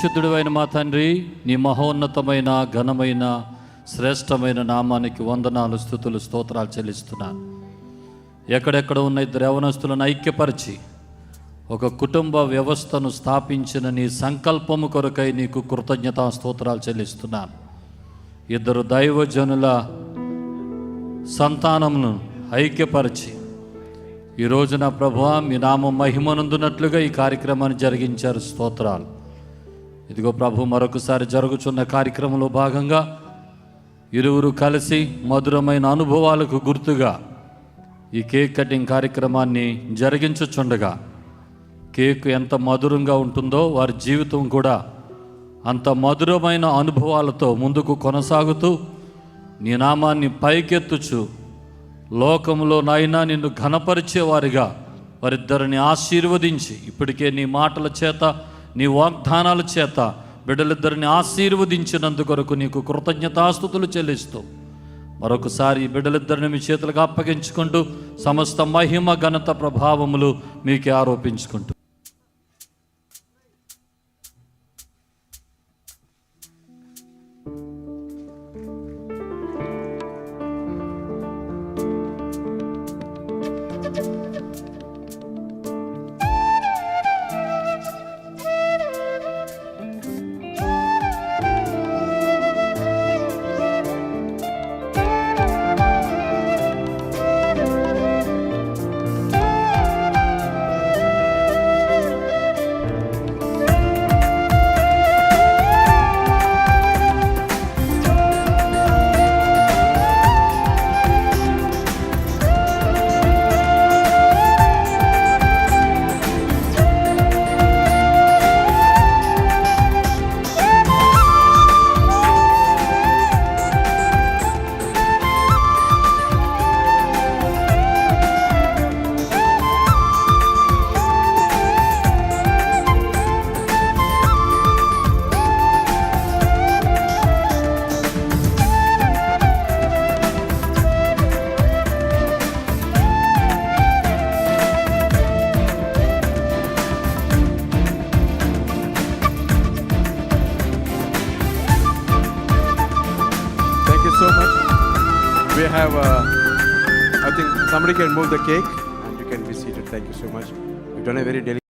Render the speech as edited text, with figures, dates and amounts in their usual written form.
పరిశుద్ధుడైన మా తండ్రి, నీ మహోన్నతమైన ఘనమైన శ్రేష్టమైన నామానికి వందనాలు, స్తుతులు, స్తోత్రాలు చెల్లిస్తున్నాను. ఎక్కడెక్కడ ఉన్న ఇద్దరు యవనస్తులను ఐక్యపరిచి ఒక కుటుంబ వ్యవస్థను స్థాపించిన నీ సంకల్పము కొరకై నీకు కృతజ్ఞతా స్తోత్రాలు చెల్లిస్తున్నాను. ఇద్దరు దైవజనుల సంతానమును ఐక్యపరిచి ఈ రోజున ప్రభువా మీ నామం మహిమనందునట్లుగా ఈ కార్యక్రమాన్ని జరిగించారు. స్తోత్రాలు. ఇదిగో ప్రభు, మరొకసారి జరుగుతున్న కార్యక్రమంలో భాగంగా ఇరువురు కలిసి మధురమైన అనుభవాలకు గుర్తుగా ఈ కేక్ కటింగ్ కార్యక్రమాన్ని జరిగించుచుండగా కేక్ ఎంత మధురంగా ఉంటుందో వారి జీవితం కూడా అంత మధురమైన అనుభవాలతో ముందుకు కొనసాగుతూ నీ నామాన్ని పైకెత్తుచు లోకంలో నాయనా నిన్ను ఘనపరిచేవారిగా వారిద్దరిని ఆశీర్వదించి ఇప్పటికే నీ మాటల చేత నీ వాగ్దానాల చేత బిడ్డలిద్దరిని ఆశీర్వదించినందుకొరకు నీకు కృతజ్ఞతాస్తుతులు చెల్లిస్తూ మరొకసారి ఈ బిడ్డలిద్దరిని మీ చేతులకు అప్పగించుకుంటూ సమస్త మహిమ ఘనత ప్రభావములు మీకే ఆరోపించుకుంటూ so much. We have, I think somebody can move the cake and you can be seated. Thank you so much. You've done a very